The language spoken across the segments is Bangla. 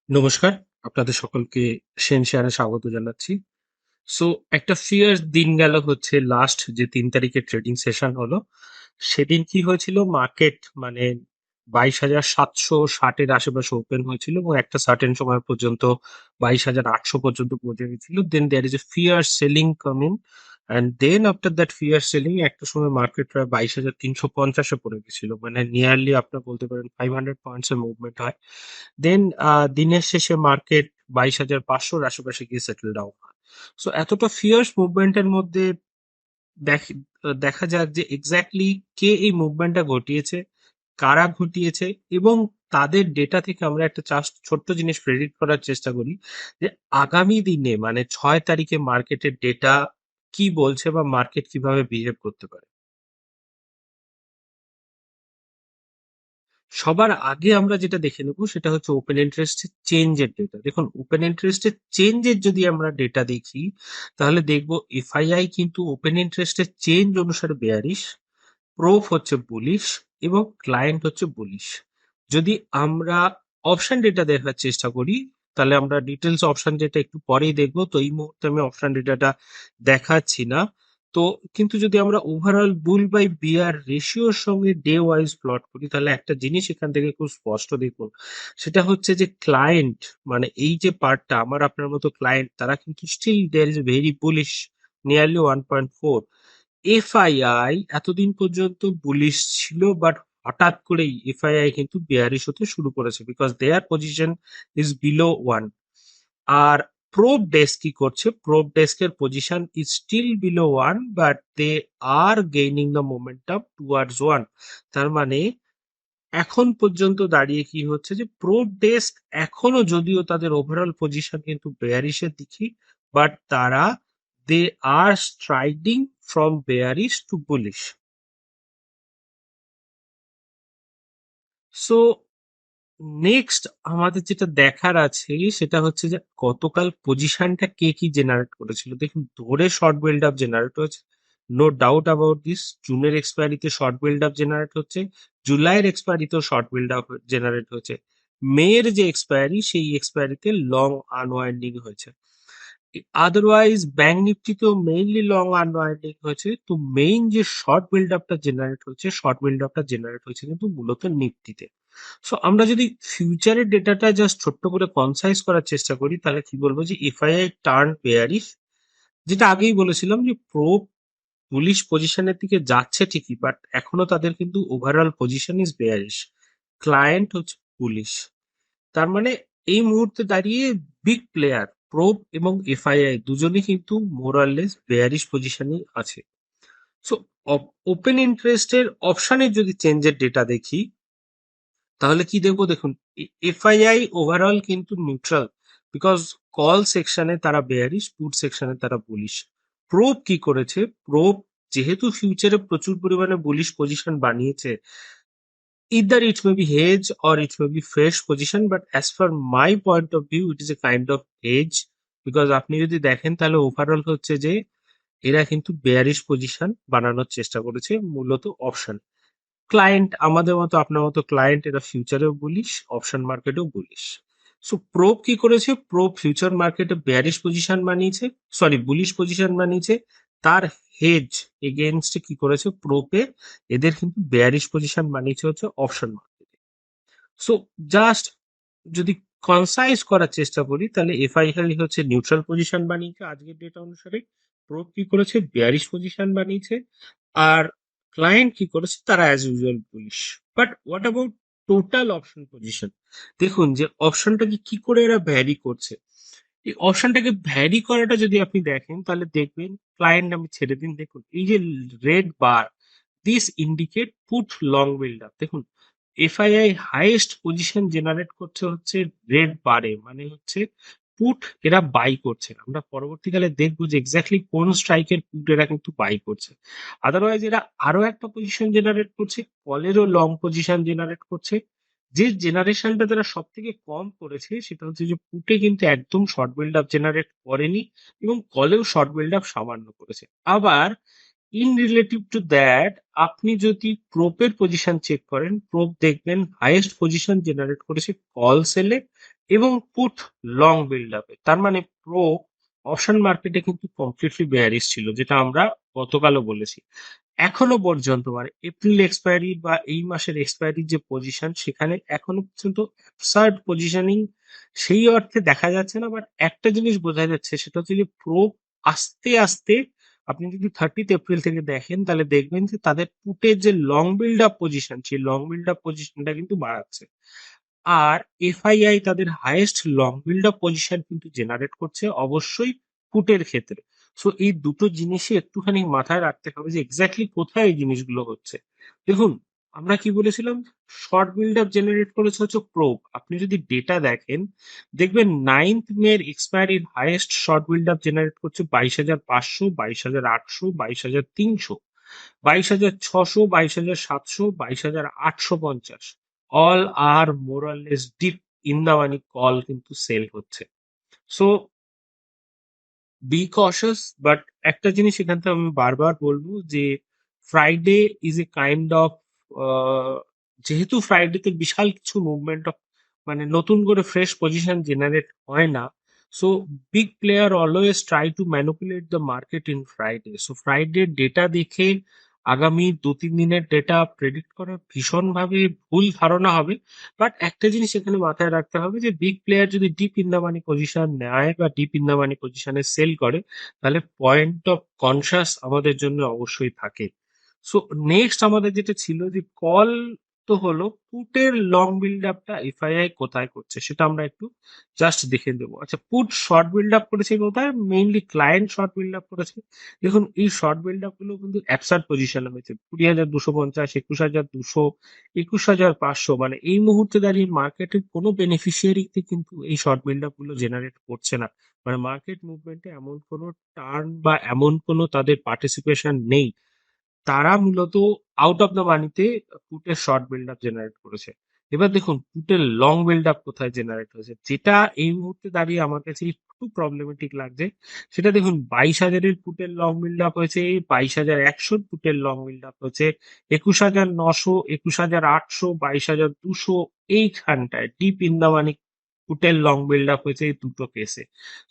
নমস্কার, আপনাদের সকলকে সেন শেয়ারে স্বাগত জানাচ্ছি। সো একটা ফিয়ার দিন গেল হচ্ছে লাস্ট যে ৩ তারিখে ট্রেডিং সেশন হলো। সেদিন কি হয়েছিল মার্কেট মানে ২২,৭৬০ এর আশেপাশে ওপেন হয়েছিল এবং একটা সার্টেন সময় পর্যন্ত ২২,৮০০ পর্যন্ত পৌঁছে গেছিল। Then there is a fear selling coming and then after that fear selling একটা সময় মার্কেট প্রায় ২২,৩৫০-এ পড়ে গেছিল। মানে নিয়ারলি আপনার বলতে পারেন 500 পয়েন্টস এর মুভমেন্ট হয়। দেন দিনের শেষে মার্কেট ২২,৫০০-র আশেপাশে গিয়ে সেটেল ডাউন হয়। সো এতটা ফিয়ার্স মুভমেন্টের মধ্যে দেখ- দেখা যাক যে এক্স্যাক্টলি কে এই মুভমেন্টটা ঘটিয়েছে, কারা ঘটিয়েছে এবং তাদের ডেটা থেকে আমরা একটা ছোট্ট জিনিস প্রেডিক্ট করার চেষ্টা করি যে আগামী দিনে মানে ৬ তারিখে মার্কেটের ডেটা কি বলছে বা মার্কেট কিভাবে বিহেভ করতে পারে। সবার আগে আমরা যেটা দেখে নেব সেটা হচ্ছে ওপেন ইন্টারেস্টের চেঞ্জের ডেটা। দেখুন ওপেন ইন্টারেস্টের চেঞ্জের যদি আমরা ডেটা দেখি তাহলে দেখব এফআইআই কিন্তু ওপেন ইন্টারেস্টের চেঞ্জ অনুসারে বেয়ারিশ, প্রোফ হচ্ছে বুলিশ এবং ক্লায়েন্ট হচ্ছে বুলিশ। যদি আমরা অপশন ডেটা দেখার চেষ্টা করি তাহলে আমরা ডিটেলস অপশন ডেটা একটু পরেই দেখবো, তো এই মুহূর্তে আমি অপশন ডেটাটা দেখাচ্ছি না। তো কিন্তু যদি আমরা ওভারঅল বুল বাই বিয়ার রেশিওর সঙ্গে ডে ওয়াইজ প্লট করি তাহলে একটা জিনিস এখান থেকে খুব স্পষ্ট দেখুন, সেটা হচ্ছে যে ক্লায়েন্ট মানে এই যে পার্টটা আমার আপনার মতো ক্লায়েন্ট তারা কিন্তু still there is very bullish, nearly 1.4। FII এতদিন পর্যন্ত বুলিশ ছিল বাট হঠাৎ করেই এফআইআই কিন্তু বেয়ারিশ হতে শুরু করেছে because their position is below 1। আর প্রোব ডেস্ক কি করছে, প্রোব ডেস্কের position is still below 1 but they are gaining the momentum towards 1। তার মানে এখন পর্যন্ত দাঁড়িয়ে কি হচ্ছে যে প্রোব ডেস্ক এখনো যদিও তাদের ওভারঅল পজিশন কিন্তু বেয়ারিশের দিকে, বাট তারা they are striding from bearish to bullish. So next আমাদের যেটা দেখার আছে সেটা হচ্ছে যে গতকাল পজিশনটা কে কি জেনারেট করেছিল। দেখুন ধরে শর্ট বিল্ড আপ জেনারেট হয়েছে, নো ডাউট অ্যাবাউট দিস। জুনের এক্সপায়ারিতে শর্ট বিল্ড আপ জেনারেট হচ্ছে, জুলাইয়ের এক্সপায়ারিতেও শর্ট বিল্ড আপ জেনারেট হয়েছে, মেয়ের যে এক্সপায়ারি সেই এক্সপায়ারিতে লং আনওয়াইন্ডিং হয়েছে। Otherwise bank নিফটিতেও mainly long unwinding হয়েছে। তো মেইন যে শর্ট বিল্ড আপটা জেনারেট হচ্ছে, শর্ট বিল্ড আপটা জেনারেট হয়েছে কিন্তু মূলত নিফটিতে। সো আমরা যদি ফিউচারের ডেটাটা জাস্ট ছোট্ট করে কনসাইজ করার চেষ্টা করি তাহলে কি বলবো যে এফআইআই টার্ন বেয়ারিশ, যেটা আগেই বলেছিলাম যে প্রো বুলিশ পজিশনের দিকে যাচ্ছে ঠিকই বাট এখনো তাদের কিন্তু overall position is bearish, client হচ্ছে বুলিশ। তার মানে এই মুহূর্তে দাঁড়িয়ে বিগ প্লেয়ার প্রোব এবং এফআইআই দুজনেই কিন্তু মোরাললেস বেয়ারিশ পজিশনে আছে। সো ওপেন ইন্টারেস্টের অপশনের যদি চেঞ্জের ডেটা দেখি তাহলে কি দেখবো, দেখুন এফআইআই ওভারঅল কিন্তু নিউট্রাল বিকজ কল সেকশনে তারা বেয়ারিশ, পুট সেকশনে তারা বুলিশ। প্রোব কি করেছে, প্রোব যেহেতু ফিউচারে প্রচুর পরিমাণে বুলিশ পজিশন বানিয়েছে, either it may be hedge or it may be fresh position, but as per my point of view it is a kind of hedge because আপনি যদি দেখেন তাহলে ওভারঅল হচ্ছে যে এরা কিন্তু বেয়ারিশ পজিশন বানানোর চেষ্টা করেছে মূলত অপশন। ক্লায়েন্ট আমাদের মতো আপনার মতো ক্লায়েন্ট এরা ফিউচারেও বুলিশ, অপশন মার্কেটেও বুলিশ। সো প্রোব কি করেছে, প্রোব ফিউচার মার্কেটে বেয়ারিশ পজিশন বানিয়েছে, সরি বুলিশ পজিশন বানিয়েছে। তার হেজ এগেনস্টে কি করেছে প্রোপে, এদের কিন্তু বেয়ারিশ পজিশন বানিয়েছে হচ্ছে অপশন মার্কেটে। সো জাস্ট যদি কনসাইজ করার চেষ্টা করি তাহলে এফআইআই হচ্ছে নিউট্রাল পজিশন বানিয়েছে আজকের ডেটা অনুসারে, প্রোব কি করেছে বেয়ারিশ পজিশন বানিয়েছে, আর ক্লায়েন্ট কি করেছে তারা as usual bullish. But what about total option position, দেখুন যে অপশনটাকে কি করে এরা ভ্যারি করছে। এই অপশনটাকে ভ্যারি করাটা যদি আপনি দেখেন তাহলে দেখবেন ক্লায়েন্ট আমি ছেড়ে দিন, দেখুন এই যে red bar this indicate put long build up. দেখুন এফআইআই হাইয়েস্ট পজিশন জেনারেট করছে হচ্ছে রেড বারে, মানে হচ্ছে পুট এরা বাই করছে। আমরা পরবর্তীকালে দেখবো যে এক্স্যাক্টলি কোন স্ট্রাইকের পুট এরা কিন্তু বাই করছে। আদারওয়াইজ এরা আরো একটা পজিশন জেনারেট করছে, কলেরও লং পজিশন জেনারেট করছে। যে জেনারেশনটা তারা সব থেকে কম করেছে সেটা হচ্ছে যে পুটে কিন্তু একদম শর্ট বিল্ড আপ জেনারেট করেনি এবং কলেও শর্ট বিল্ড আপ সামান্য করেছে। আবার ইন রিলেটিভ টু দ্যাট আপনি যদি প্রোপের পজিশন চেক করেন, প্রোপ দেখবেন হাইয়েস্ট পজিশন জেনারেট করেছে কল সেলে এবং পুট লং বিল্ড আপে, তার মানে প্রো অপশন মার্কেটে কিন্তু কমপ্লিটলি বেয়ারিশ ছিল, যেটা আমরা গতকালও বলেছি। এখনো পর্যন্ত মানে এপ্রিল এক্সপায়ারি বা এই মাসের এক্সপায়ারির যে পজিশন, সেখানে এখনো পর্যন্ত অ্যাবসার্ড পজিশনিং সেই অর্থে দেখা যাচ্ছে না। বাট একটা জিনিস বোঝা যাচ্ছে, সেটা হচ্ছে যে প্রো আস্তে আস্তে, আপনি যদি 30th এপ্রিল থেকে দেখেন তাহলে দেখবেন যে তাদের পুটের যে লং বিল্ড আপ পজিশন, সেই লং বিল্ড আপ পজিশনটা কিন্তু বাড়াচ্ছে। আর এফআইআই তাদের highest long build up position কিন্তু জেনারেট করছে অবশ্যই পুটের ক্ষেত্রে। সো এই দুটো জিনিসই একটুখানি মাথায় রাখতে হবে যে এক্স্যাক্টলি কোথায় এই জিনিসগুলো হচ্ছে। দেখুন, আমরা কি বলেছিলাম, শর্ট বিল্ড আপ জেনারেট করেছে হচ্ছে প্রোব। আপনি যদি ডেটা দেখেন, দেখবেন 9th মের এক্সপায়ারির highest short build up generate করছে 22,500, 22,800, 22,300, 22,600, 22,700, 22,850। All are more or less deep in the money call কিন্তু সেল হচ্ছে। So be cautious. বাট একটা জিনিস এখান থেকে আমি বারবার বলবো যে Friday is a kind of, যেহেতু ফ্রাইডেতে বিশাল কিছু মুভমেন্ট অফ, মানে নতুন করে ফ্রেশ পজিশন জেনারেট হয় না। So big player always try to manipulate the market in Friday. So Friday data দেখে আগামী 2-3 দিনের ডেটা প্রেডিক্ট করা ভীষণভাবে ভুল ধারণা হবে। বাট একটা জিনিস এখানে মাথায় রাখতে হবে যে বিগ প্লেয়ার যদি deep in the money position নেয় বা ডিপ ইন দা মানি পজিশনে সেল করে, তাহলে পয়েন্ট অফ কনসাস আমাদের জন্য অবশ্যই থাকে। সো নেক্সট আমাদের যেটা ছিল যে কল, তো হলো পুটের লং বিল্ড আপটা এফআইআই কোথায় করছে সেটা আমরা একটু জাস্ট দেখে দেবো। আচ্ছা, পুট শর্ট বিল্ড আপ করেছে কোথায়? Mainly client short build up করেছে। দেখুন, এই শর্ট বিল্ড আপ গুলো কিন্তু অ্যাবসার্ড পজিশনে হয়েছে, 20,250, 21,200, 21,500। মানে এই মুহূর্তে দাঁড়িয়ে মার্কেটের কোনো বেনিফিশিয়ারিতে কিন্তু এই শর্ট বিল্ড আপ গুলো জেনারেট করছে না। মানে মার্কেট মুভমেন্টে এমন কোনো টার্ন বা এমন কোনো তাদের পার্টিসিপেশন নেই। তারা মূলত আউট অফ দ্য মানিতে পুটের শর্ট বিল্ড আপ জেনারেট করেছে। এবার দেখুন পুটের লং বিল্ড আপ কোথায় জেনারেট হয়েছে, যেটা এই মুহূর্তে দাঁড়িয়ে আমার কাছে একটু প্রবলেমেটিক লাগছে। সেটা দেখুন, 22,000-এর পুটের লং বিল্ড আপ হয়েছে, 22,100 পুটের লং বিল্ড আপ হয়েছে, 21,900, 21,800, 22,200, এইখানটায় ডিপ ইন দা মানি পুটের লং বিল্ড আপ হয়েছে এই দুটো কেসে।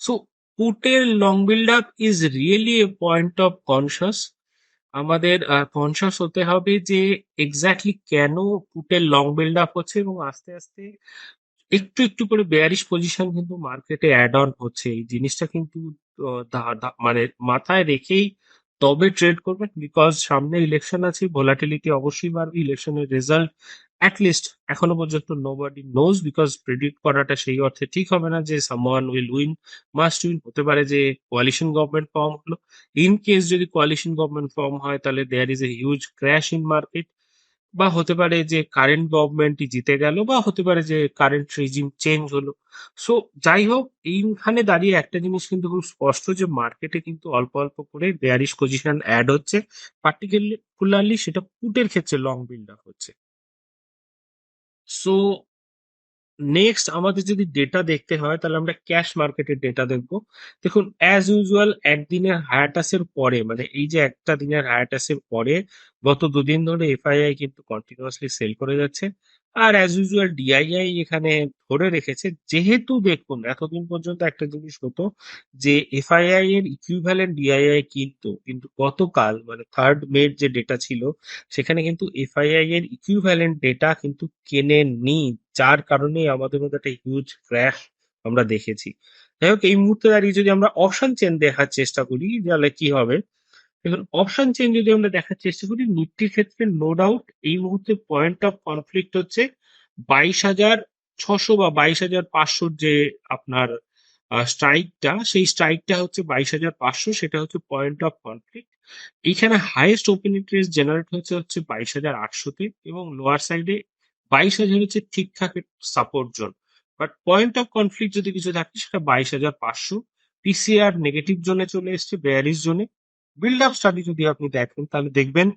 সো পুটের long build up is really a point of conscious. আমাদের কনসাস হতে হবে যে এক্স্যাক্টলি কেন পুটের লং বিল্ড আপ হচ্ছে, এবং আস্তে আস্তে একটু একটু করে বেয়ারিশ পজিশন কিন্তু মার্কেটে অ্যাড অন হচ্ছে। এই জিনিসটা কিন্তু মানে মাথায় রেখেই তবে ট্রেড করবেন, বিকজ সামনে ইলেকশন আছে, ভোলাটিলিটি অবশ্যই বাড়বে। ইলেকশনের রেজাল্ট লিস্ট এখনো পর্যন্ত নোবডি নোজ, বিকজ প্রেডিক্ট করাটা সেই অর্থে ঠিক হবে না যে someone will win, must win. হতে পারে যে কোয়ালিশন গভর্নমেন্ট ফর্ম হলো, ইন কেস যদি কোয়ালিশন গভর্নমেন্ট ফর্ম হয় তাহলে there is a huge crash in market, বা হতে পারে যে কারেন্ট গভর্নমেন্টই জিতে গেল, বা হতে পারে যে কারেন্ট রেজিম চেঞ্জ হলো। সো যাই হোক, এইখানে দাঁড়িয়ে একটা জিনিস কিন্তু খুব স্পষ্ট যে মার্কেটে কিন্তু অল্প অল্প করে বেয়ারিশ পজিশন অ্যাড হচ্ছে, পার্টিকুলারলি সেটা পুটের ক্ষেত্রে লং বিল্ড আপ হচ্ছে। সো নেক্সট আমাদের যদি ডেটা দেখতে হয় তাহলে আমরা ক্যাশ মার্কেটের ডেটা দেখবো। দেখুন, অ্যাজ ইউজুয়াল একদিনের হায়াটাসের পরে, মানে এই যে একটা দিনের হায়াটাসের পরে গত 2 দিন ধরে এফআইআই কিন্তু কন্টিনিউয়াসলি সেল করে যাচ্ছে। আর অ্যাজ ইউজুয়াল ডিআইআই এখানে ধরে রেখেছে। যেহেতু দেখুন এতদিন পর্যন্ত একটা জিনিস হতো যে এফআইআই এর ইকুইভ্যালেন্ট ডিআইআই কিন্তু গতকাল মানে 3rd মে যে ডেটা ছিল, সেখানে কিন্তু এফআইআই এর ইকুইভ্যালেন্ট ডেটা কিন্তু কেনেনি, যার কারণে আমাদের মধ্যে একটা হিউজ ক্র্যাশ আমরা দেখেছি। যাই হোক, এই মুহূর্তে দাঁড়িয়ে যদি আমরা অপশন চেন দেখার চেষ্টা করি তাহলে কি হবে, দেখুন অপশন চেন যদি আমরা দেখার চেষ্টা করি নিফটির ক্ষেত্রে, নো ডাউট এই মুহূর্তে পয়েন্ট অফ কনফ্লিক্ট হচ্ছে 22,600 বা 22,500, যে আপনার স্ট্রাইকটা, সেই স্ট্রাইকটা হচ্ছে 22,500, সেটা হচ্ছে পয়েন্ট অফ কনফ্লিক্ট। এইখানে হাইয়েস্ট ওপেন ইন্টারেস্ট জেনারেট হচ্ছে 22,800-তে, এবং লোয়ার সাইডে 22,000 হচ্ছে ঠিকঠাক support zone. But point of conflict যদি কিছু থাকে সেটা 22,500। পিসিআর নেগেটিভ জোনে চলে এসছে, বেয়ারিশ জোনে। বিল্ড আপ স্টাডি যদি আপনি দেখেন তাহলে দেখবেন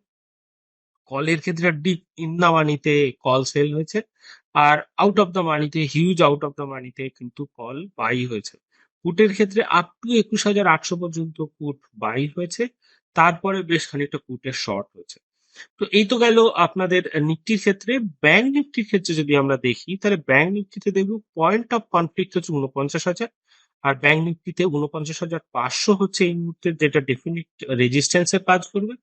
কলের ক্ষেত্রে ডিপ ইন দা মানিতে কল সেল হয়েছে, আর আউট অফ দা মানিতে, হিউজ আউট অফ দা মানিতে কিন্তু কল বাই হয়েছে। পুটের ক্ষেত্রে আপ টু 21,800 পর্যন্ত পুট বাই হয়েছে, তারপরে বেশ খানিকটা পুটের শর্ট হয়েছে। তো এই তো গেল আপনাদের নিফটির ক্ষেত্রে। ব্যাংক নিফটির ক্ষেত্রে যদি আমরা দেখি, তাহলে ব্যাংক নিফটিতে দেখব পয়েন্ট অফ কনফ্লিক্ট হচ্ছে 49,000, আর ব্যাংক নিফটিতে 49,500 হচ্ছে এই মুহূর্তে যেটা ডেফিনিট রেজিস্ট্যান্সের কাজ করবে,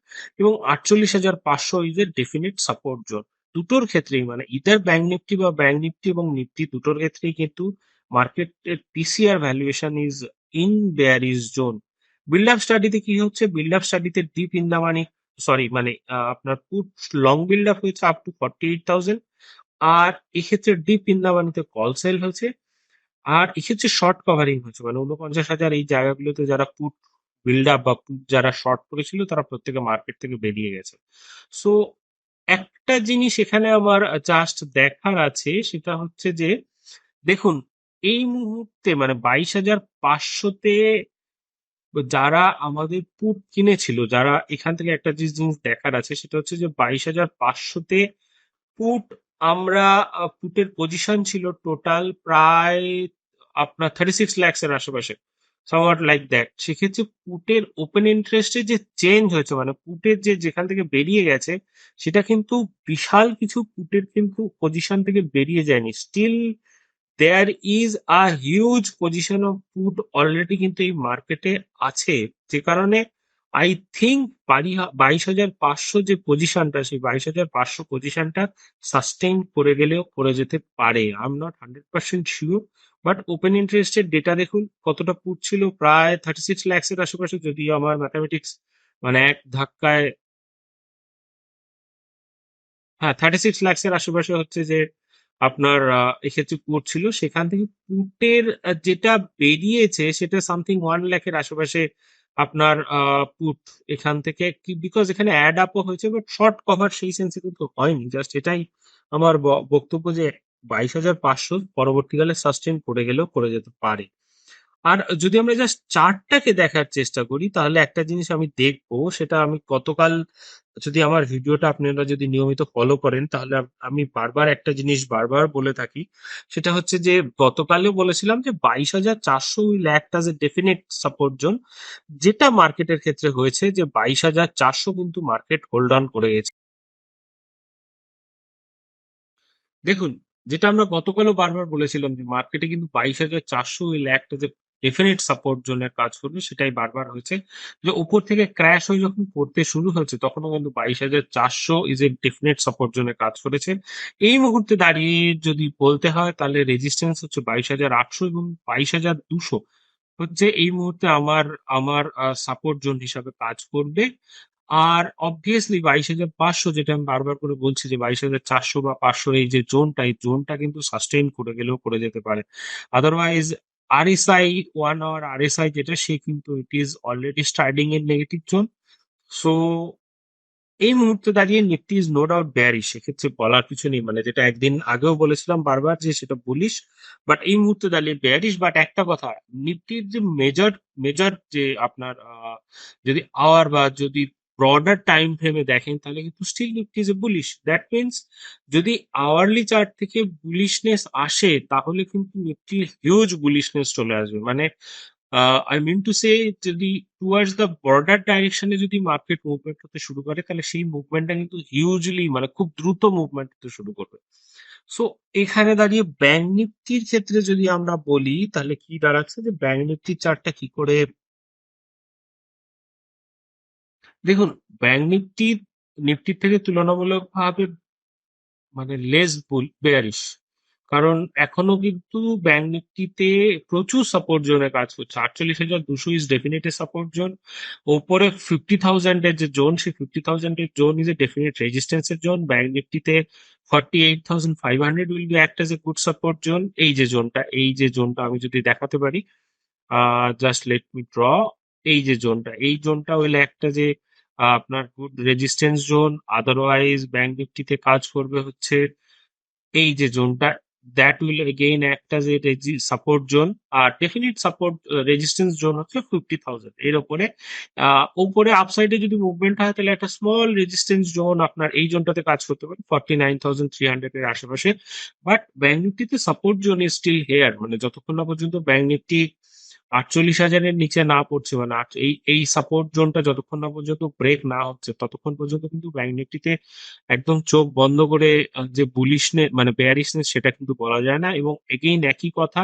এবং 48,500 is a definite support zone. দুটোর ক্ষেত্রেই মানে ইদার ব্যাংক নিফটি বা ব্যাংক নিফটি এবং নিফটি দুটোর ক্ষেত্রেই কিন্তু মার্কেটের PCR valuation is in bearish zone. Build up স্টাডিতে কি হচ্ছে, বিল্ড আপ স্টাডিতে deep in the money, sorry মানে আপনার পুট লং বিল্ড আপ হয়েছে আপ টু 48,000, আর এক্ষেত্রে ডিপ ইন দা মানিতে কল সেল হয়েছে, আর এক্ষেত্রে শর্ট কভারিং হয়েছে, মানে 49,000 এই জায়গাগুলোতে যারা পুট বিল্ড আপ বা পুট যারা শর্ট করেছিল তারা প্রত্যেকে মার্কেট থেকে বেরিয়ে গেছে। সো একটা জিনিস এখানে আমার জাস্ট দেখার আছে, সেটা হচ্ছে যে দেখুন এই মুহূর্তে মানে 22,500-তে যারা আমাদের পুট কিনেছিল, যারা এখান থেকে একটা যে জিনিস দেখার আছে সেটা হচ্ছে যে 22,500-তে পুট আমরা পুটের পজিশন ছিল টোটাল প্রায় আপনার 36 lakhs এর আশেপাশে, somewhat লাইক দ্যাট। সেক্ষেত্রে পুটের ওপেন ইন্টারেস্টে যে চেঞ্জ হয়েছে, মানে পুটের যে যেখান থেকে বেরিয়ে গেছে, সেটা কিন্তু বিশাল কিছু পুটের কিন্তু পজিশন থেকে বেরিয়ে যায়নি। Still there is a huge position of put already কিন্তু এই মার্কেটে আছে, যে কারণে আই থিঙ্ক 22,500 যে পজিশনটা, সেই 22,500 পজিশনটা সাস্টেইন করে গেলেও করে যেতে পারে। I am not 100% sure, but open ইন্টারেস্টের ডেটা দেখুন কতটা পুট ছিল, প্রায় 36 lakhs এর আশেপাশে, যদিও আমার ম্যাথামেটিক্স মানে এক ধাক্কায়, হ্যাঁ 36 lakhs এর আশেপাশে হচ্ছে যে আপনার এক্ষেত্রে পুট ছিল। সেখান থেকে পুটের যেটা বেরিয়েছে সেটা সামথিং 1 লাখের আশেপাশে আপনার পুট এখান থেকে কি, বিকজ এখানে অ্যাড আপও হয়েছে, বাট শর্ট কভার সেই সেন্সে কিন্তু হয়নি। জাস্ট এটাই আমার বক্তব্য যে 22,500 পরবর্তীকালে সাস্টেন করে গেলেও করে যেতে পারে। আর যদি আমরা জাস্ট চার্টটাকে দেখার চেষ্টা করি, তাহলে একটা জিনিস আমি দেখবো, সেটা আমি গতকাল, যদি আমার ভিডিওটা আপনারা যদি নিয়মিত ফলো করেন, তাহলে আমি বারবার একটা জিনিস বারবার বলে থাকি, সেটা হচ্ছে যে গতকালেও বলেছিলাম যে 22,400 will act as A definite support zone, যেটা মার্কেটের ক্ষেত্রে হয়েছে যে 22,400 কিন্তু মার্কেট হোল্ড অন করে গেছে। দেখুন, যেটা আমরা গতকালও বারবার বলেছিলাম যে মার্কেটে কিন্তু 22,400 will act as A definite support জোনের কাজ করবে, সেটাই বারবার হয়েছে। যে উপর থেকে ক্র্যাশ হয়ে যখন পড়তে শুরু হয়েছে, তখনও কিন্তু 22,400 ইজ এ ডেফিনিট সাপোর্ট জোনে কাজ করেছে। এই মুহূর্তে দাঁড়িয়ে যদি বলতে হয়, তাহলে রেজিস্ট্যান্স হচ্ছে 22,800 এবং 22,200 হচ্ছে এই মুহূর্তে আমার আমার সাপোর্ট জোন হিসাবে কাজ করবে। আর অবভিয়াসলি 22,500, যেটা আমি বারবার করে বলছি যে 22,400 বা 500 এই যে জোনটা, এই জোনটা কিন্তু সাস্টেইন করে গেলেও করে যেতে পারে। আদারওয়াইজ আরএসআই 1 আওয়ার আরএসআই যেটা, সে কিন্তু ইট ইজ অলরেডি স্টার্টিং এর নেগেটিভ জোন। সো এই মুহূর্তে দাঁড়িয়ে Nifty is no doubt bearish, সেক্ষেত্রে বলার কিছু নেই, মানে যেটা একদিন আগেও বলেছিলাম বারবার যে সেটা বুলিশ, বাট এই মুহূর্তে দাঁড়িয়ে বেয়ারিশ। বাট একটা কথা, নিফটির যে মেজর মেজর যে আপনার যদি আওয়ার বা যদি ব্রডার টাইম ফ্রেমে দেখেন, তাহলে কিন্তু still Nifty is a bullish. That means যদি আওয়ারলি চার্ট থেকে বুলিশনেস আসে, তাহলে কিন্তু নিফটি হিউজ বুলিশনেস চলে আসবে। মানে আই মিন টু সে, যদি টুয়ার্ডস দ্য বর্ডার ডাইরেকশনে যদি মার্কেট মুভমেন্ট হতে শুরু করে, তাহলে সেই মুভমেন্টটা কিন্তু হিউজলি মানে খুব দ্রুত মুভমেন্ট হতে শুরু করবে। সো এখানে দাঁড়িয়ে ব্যাংক নিফটির ক্ষেত্রে যদি আমরা বলি, তাহলে কি দাঁড়াচ্ছে যে ব্যাংক নিফটির চার্টটা কি করে দেখুন। ব্যাংক নিফটির থেকে তুলনামূলকভাবে মানে লেস বেয়ারিশ, কারণ এখনো কিন্তু ব্যাংক নিফটিতে প্রচুর সাপোর্ট জোনে কাজ করছে। 48,200 ইজ ডেফিনেট সাপোর্ট জোন। ওপরে 50,000 এর যে জোন, সেই 50,000 এর zone is a definite resistance এর জোন। ব্যাংক নিফটিতে 48,500 will be act as a good support zone. এই যে জোনটা আমি যদি দেখাতে পারি, জাস্ট লেট মি ড্র। এই জোনটা হইলে একটা যে আপনার good resistance zone. Otherwise bank নিফটিতে কাজ করবে হচ্ছে এই যে জোনটা, that will again act as a support zone. আর ডেফিনিট সাপোর্ট রেজিস্ট্যান্স জোন হচ্ছে 50,000 এর ওপরে। উপরে আপসাইডে যদি মুভমেন্ট হয়, তাহলে একটা স্মল রেজিস্ট্যান্স জোন আপনার এই জোনটাতে কাজ করতে পারে 49,300 এর আশেপাশে। বাট ব্যাংক নিফটিতে support zone is still here, মানে যতক্ষণ না পর্যন্ত ব্যাংক নিফটি 48,000-এর নিচে না পড়ছে, মানে এই এই সাপোর্ট জোনটা যতক্ষণ না পর্যন্ত ব্রেক না হচ্ছে ততক্ষণ পর্যন্ত কিন্তু ব্যাংক নিফটিতে একদম চোখ বন্ধ করে যে বুলিশনেস মানে বেয়ারিশনেস সেটা কিন্তু বলা যায় না। এবং এগেইন একই কথা,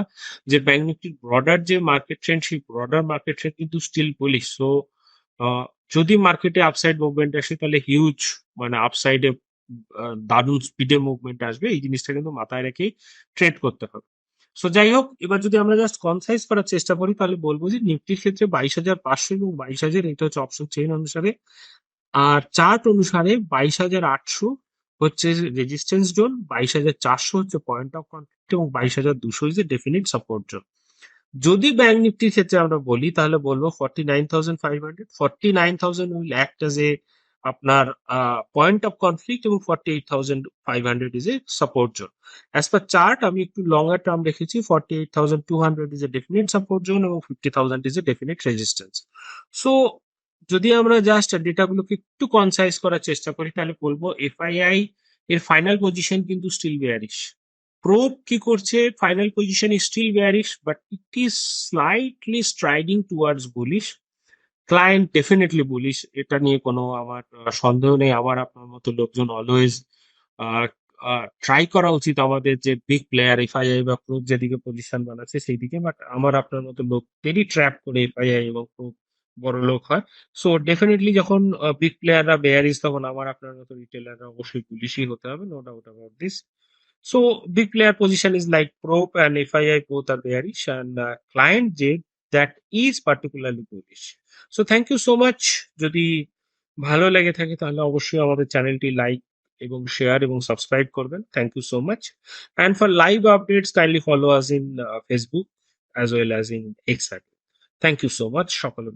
যে ব্যাংক নিফটির ব্রডার যে মার্কেট ট্রেন্ড, সেই ব্রডার মার্কেট ট্রেন্ড কিন্তু স্টিল বুলিশ। সো যদি মার্কেটে আপসাইড মুভমেন্ট আসে তাহলে হিউজ মানে আপসাইডে দারুণ স্পিডে মুভমেন্ট আসবে, এই জিনিসটা কিন্তু মাথায় রেখেই ট্রেড করতে হবে। সো যাই হোক, এবার যদি আমরা জাস্ট কনসাইজ করার চেষ্টা করি তাহলে বলবো যে নিফটির ক্ষেত্রে 22,500 এবং 22,000 এটা হচ্ছে অপশন চেইন অনুসারে, আর চার্ট অনুসারে 22,800 হচ্ছে রেজিস্ট্যান্স জোন, 22,400 হচ্ছে পয়েন্ট অফ কন্ট্যাক্ট এবং 22,200 is a definite support zone. যদি ব্যাংক নিফটির ক্ষেত্রে আমরা বলি তাহলে বলবো 49,500, 49,000 উইল অ্যাক্ট অ্যাজ এ আপনার পয়েন্ট অফ কনফ্লিক্ট এবং 48,500 is A support zone. As per chart আমি একটু লঙ্গার টার্ম রেখেছি, 48,200 is a definite support zone এবং 50,000 is a definite resistance. So যদি আমরা জাস্ট ডেটাগুলোকে একটু কনসাইজ করার চেষ্টা করি তাহলে বলবো এফআইআই এর ফাইনাল পজিশন কিন্তু স্টিল বেয়ারিশ। প্রোব কি করছে, final position is still bearish but it is slightly striding towards bullish. Client definitely bullish, এটা নিয়ে কোনো আমার সন্দেহ নেই। আমার আপনার মতো লোকজন অলওয়েজ ট্রাই করা উচিত আমাদের যে বিগ প্লেয়ার এফআইআই বা প্রোব যেদিকে পজিশন বানাচ্ছে সেই দিকে, বাট আমার আপনার মতো লোকদেরই ট্র্যাপ করে এফআইআই এবং প্রোব বড় লোক হয়। সো ডেফিনেটলি যখন বিগ প্লেয়াররা বেয়ারিশ তখন আমার আপনার মতো রিটেলাররা অবশ্যই বুলিশই হতে হবে, no doubt about this. So big player position is like Probe and FII both are bearish, and client J that is particularly bullish. So thank you so much. যদি ভালো লেগে থাকে তাহলে অবশ্যই আমাদের চ্যানেলটি লাইক এবং শেয়ার এবং সাবস্ক্রাইব করবেন। Thank you so much. And for live updates kindly follow us in Facebook as well as in X. Thank you so much সকলে।